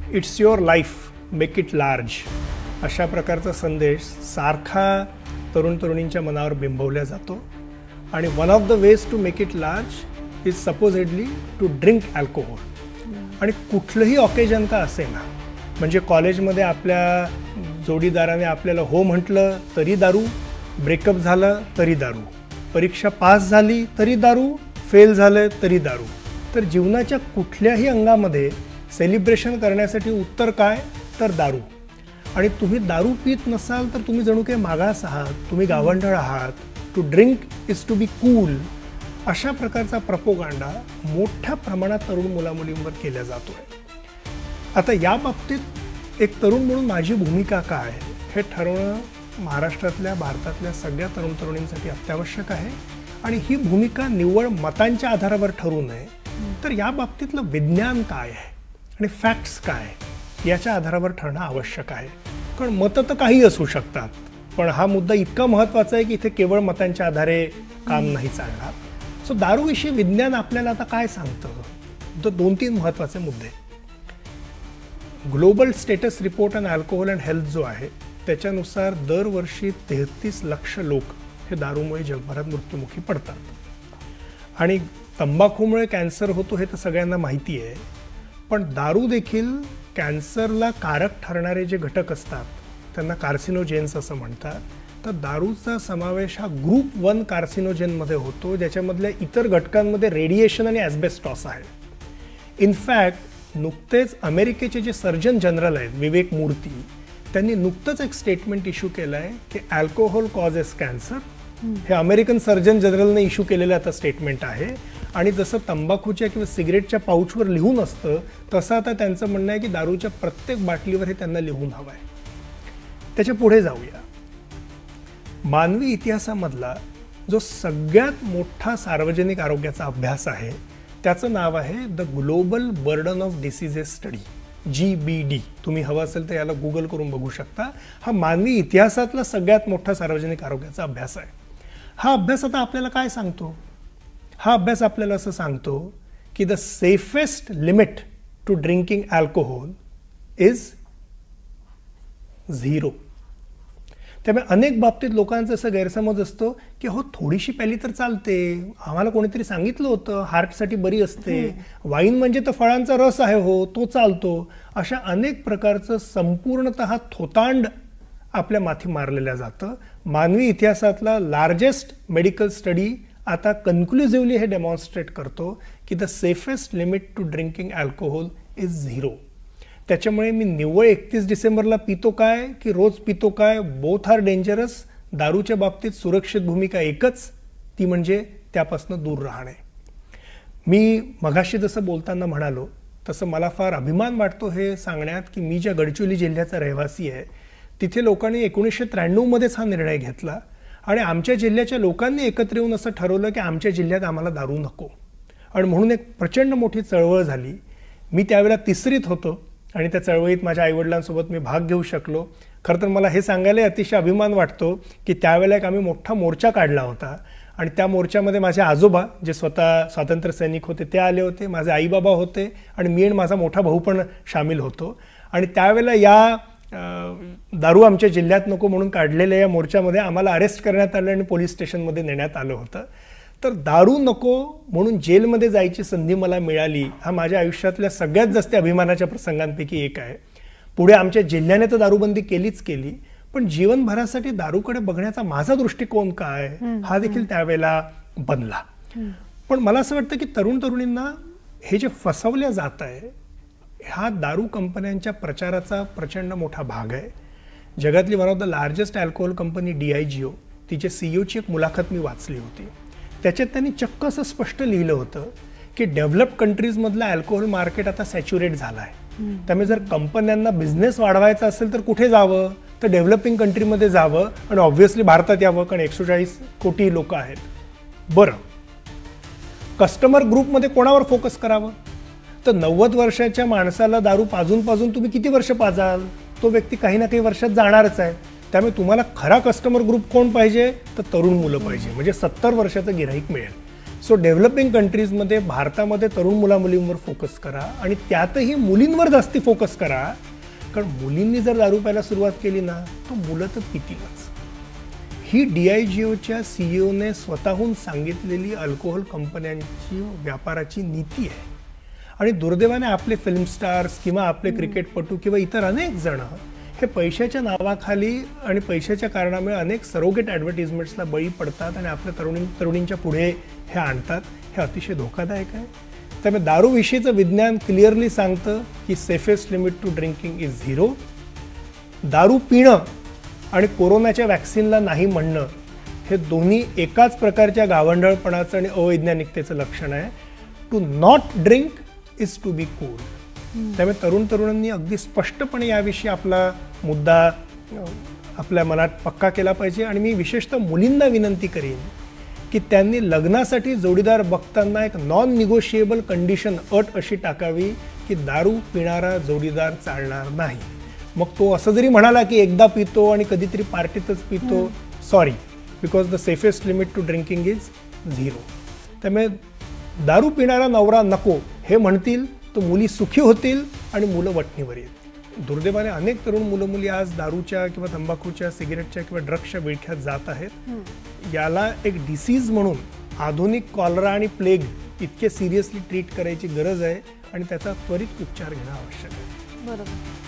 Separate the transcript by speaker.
Speaker 1: It's your life, make it large, अशा प्रकारचा संदेश सारखा तरुण तरुणींच्या मनावर बिंबवला जातो. आणि one of the ways to make it large is supposedly to drink alcohol. आणि कुठलंही ऑकेजन का असेना, म्हणजे कॉलेजमध्ये आपल्या जोडीदाराने आपल्याला हो म्हटलं तरी दारू, ब्रेकअप झालं तरी दारू, परीक्षा पास झाली तरी दारू, फेल झालं तरी दारू. तर जीवनाच्या कुठल्याही अंगामध्ये सेलिब्रेशन करण्यासाठी उत्तर काय, तर दारू. आणि तुम्ही दारू पित नसाल तर तुम्ही जणू काही मागास आहात, तुम्ही गावंढळ आहात. To drink is to be cool, अशा प्रकारचा प्रपोगांडा मोठ्या प्रमाणात तरुण मुलामुलींवर केला जातो आहे. आता या बाबतीत एक तरुण म्हणून माझी भूमिका काय आहे हे ठरवणं महाराष्ट्रातल्या, भारतातल्या सगळ्या तरुण तरुणींसाठी अत्यावश्यक आहे. आणि ही भूमिका निव्वळ मतांच्या आधारावर ठरू नये, तर या बाबतीतलं विज्ञान काय आहे आणि फॅक्ट्स काय आहे याच्या आधारावर ठरणं आवश्यक आहे. कारण मतं तर काही असू शकतात, पण हा मुद्दा इतका महत्त्वाचा आहे की इथे केवळ मतांच्या आधारे काम नाही चालणार. सो दारूविषयी विज्ञान आपल्याला आता काय सांगतं, तर 2-3 महत्त्वाचे मुद्दे. Global status report on alcohol and health जो आहे त्याच्यानुसार दरवर्षी 33 लाख लोक हे दारूमुळे जगभरात मृत्युमुखी पडतात. आणि तंबाखूमुळे कॅन्सर होतो हे तर सगळ्यांना माहिती आहे, पण दारू देखील कॅन्सरला कारक ठरणारे जे घटक असतात त्यांना कार्सिनोजेन्स असं म्हणतात. तर दारूचा समावेश हा ग्रुप 1 कार्सिनोजेनमध्ये होतो, ज्याच्यामधल्या इतर घटकांमध्ये रेडिएशन आणि ॲस्बेस्टॉस आहे. इनफॅक्ट नुकतेच अमेरिकेचे जे सर्जन जनरल आहेत विवेक मूर्ती, त्यांनी नुकतंच एक स्टेटमेंट इश्यू केलं आहे की अल्कोहोल कॉजेस कॅन्सर. हे अमेरिकन सर्जन जनरलने इश्यू केलेलं आता स्टेटमेंट आहे. आणि जसं तंबाखूच्या किंवा सिगरेटच्या पाऊचवर लिहून असतं तसं आता त्यांचं म्हणणं आहे की दारूच्या प्रत्येक बाटलीवर हे त्यांना लिहून हवं आहे. त्याच्या पुढे जाऊया. मानवी इतिहासामधला जो सगळ्यात मोठा सार्वजनिक आरोग्याचा अभ्यास आहे त्याचं नाव आहे the global burden of diseases study, GBD. तुम्ही हवं असेल तर याला गुगल करून बघू शकता. हा मानवी इतिहासातला सगळ्यात मोठा सार्वजनिक आरोग्याचा अभ्यास आहे. हा अभ्यास आता आपल्याला काय सांगतो? हा अभ्यास आपल्याला असं सांगतो की the safest limit to drinking alcohol is 0. त्यामुळे अनेक बाबतीत लोकांचा असा गैरसमज असतो की हो थोडीशी प्याली तर चालते, आम्हाला कोणीतरी सांगितलं होतं हार्टसाठी बरी असते, वाईन म्हणजे तर फळांचा रस आहे हो, तो चालतो. अशा अनेक प्रकारचं संपूर्णतः थोतांड आपल्या माथी मारलेल्या जातं. मानवी इतिहासातला लार्जेस्ट मेडिकल स्टडी आता कन्क्लुझिव्हली हे डेमॉन्स्ट्रेट करतो की the safest limit to drinking alcohol is 0. त्याच्यामुळे मी निव्वळ 31 डिसेंबरला पितो काय की रोज पितो काय, बोथ आर डेंजरस. दारूच्या बाबतीत सुरक्षित भूमिका एकच, ती म्हणजे त्यापासून दूर राहणे. मी मगाशी जसं बोलताना म्हणालो तसं मला फार अभिमान वाटतो हे सांगण्यात की मी ज्या गडचिरोली जिल्ह्याचा रहिवासी आहे तिथे लोकांनी 1993मध्येच हा निर्णय घेतला. आणि आमच्या जिल्ह्याच्या लोकांनी एकत्र येऊन असं ठरवलं की आमच्या जिल्ह्यात आम्हाला दारू नको. आणि म्हणून एक प्रचंड मोठी चळवळ झाली. मी त्यावेळेला 3रीत होतो आणि त्या चळवळीत माझ्या आईवडिलांसोबत मी भाग घेऊ शकलो. खरं तर मला हे सांगायला अतिशय अभिमान वाटतो की त्यावेळेला एक आम्ही मोठा मोर्चा काढला होता आणि त्या मोर्चामध्ये माझे आजोबा जे स्वतः स्वातंत्र्य सैनिक होते ते आले होते, माझे आईबाबा होते आणि मी आणि माझा मोठा भाऊ पण सामील होतो. आणि त्यावेळेला या दारू आमच्या जिल्ह्यात नको म्हणून काढलेल्या या मोर्चामध्ये आम्हाला अरेस्ट करण्यात आलं आणि पोलीस स्टेशनमध्ये नेण्यात आलं होतं. तर दारू नको म्हणून जेलमध्ये जायची संधी मला मिळाली, हा माझ्या आयुष्यातल्या सगळ्यात जास्त अभिमानाच्या प्रसंगांपैकी एक आहे. पुढे आमच्या जिल्ह्याने तर दारूबंदी केलीच केली, पण जीवनभरासाठी दारूकडे बघण्याचा माझा दृष्टिकोन काय हा देखील त्यावेळेला बनला. पण मला असं वाटतं की तरुण तरुणींना हे जे फसवल्या जात आहे हा दारू कंपन्यांच्या प्रचाराचा प्रचंड मोठा भाग आहे. जगातली one of the largest alcohol company DIGO, तिचे CEOची एक मुलाखत मी वाचली होती. त्याच्यात त्यांनी चक्क असं स्पष्ट लिहिलं होतं की डेव्हलप कंट्रीजमधलं अल्कोहोल मार्केट आता सॅच्युरेट झालं आहे. त्यामुळे जर कंपन्यांना बिझनेस वाढवायचा असेल तर कुठे जावं, तर डेव्हलपिंग कंट्रीमध्ये जावं आणि ऑब्व्हियसली भारतात यावं, कारण 140 कोटी लोक आहेत. बरं, कस्टमर ग्रुपमध्ये कोणावर फोकस करावं, तर 90 वर्षाच्या माणसाला दारू पाजून पाजून तुम्ही किती वर्ष पाजाल, तो व्यक्ती काही ना काही वर्षात जाणारच आहे. त्यामुळे तुम्हाला खरा कस्टमर ग्रुप कोण पाहिजे, तर तरुण मुलं पाहिजे, म्हणजे 70 वर्षाचं गिऱ्हाईक मिळेल. सो डेव्हलपिंग कंट्रीजमध्ये भारतामध्ये तरुण मुलामुलींवर फोकस करा आणि त्यातही मुलींवर जास्ती फोकस करा, कारण मुलींनी जर दारू प्यायला सुरुवात केली ना तो मुलं तर पितीलच. ही DIGOच्या CEOने स्वतःहून सांगितलेली अल्कोहोल कंपन्यांची व्यापाराची नीती आहे. आणि दुर्दैवाने आपले फिल्म स्टार्स किंवा आपले क्रिकेटपटू किंवा इतर अनेक जण हे पैशाच्या नावाखाली आणि पैशाच्या कारणामुळे अनेक सरोगेट ॲडव्हर्टिजमेंट्सला बळी पडतात आणि आपल्या तरुणींच्या पुढे हे आणतात. हे अतिशय धोकादायक आहे. त्यामुळे दारूविषयीचं विज्ञान क्लिअरली सांगतं की safest limit to drinking is 0. दारू पिणं आणि कोरोनाच्या वॅक्सिनला नाही म्हणणं हे दोन्ही एकाच प्रकारच्या गावंढळपणाचं आणि अवैज्ञानिकतेचं लक्षण आहे. To not drink is to be cool. त्यामुळे तरुणांनी अगदी स्पष्टपणे याविषयी आपला मुद्दा आपल्या मनात पक्का केला पाहिजे. आणि मी विशेषतः मुलींना विनंती करीन की त्यांनी लग्नासाठी जोडीदार बघताना एक नॉन निगोशिएबल कंडिशन, अट अशी टाकावी की दारू पिणारा जोडीदार चालणार नाही. मग तो असं जरी म्हणाला की एकदा पितो आणि कधीतरी पार्टीतच पितो, sorry, because the safest limit to drinking is 0. त्यामुळे दारू पिणारा नवरा नको हे म्हणतील तर मुली सुखी होतील आणि मुलं वटणीवर येतील. दुर्दैवाने अनेक तरुण मुलं मुली आज दारूच्या किंवा तंबाखूच्या, सिगरेटच्या किंवा ड्रग्सच्या विळख्यात जात आहेत. याला एक डिसीज म्हणून आधुनिक कॉलरा आणि प्लेग इतके सिरियसली ट्रीट करायची गरज आहे आणि त्याचा त्वरित उपचार घेणं आवश्यक आहे.
Speaker 2: बरोबर.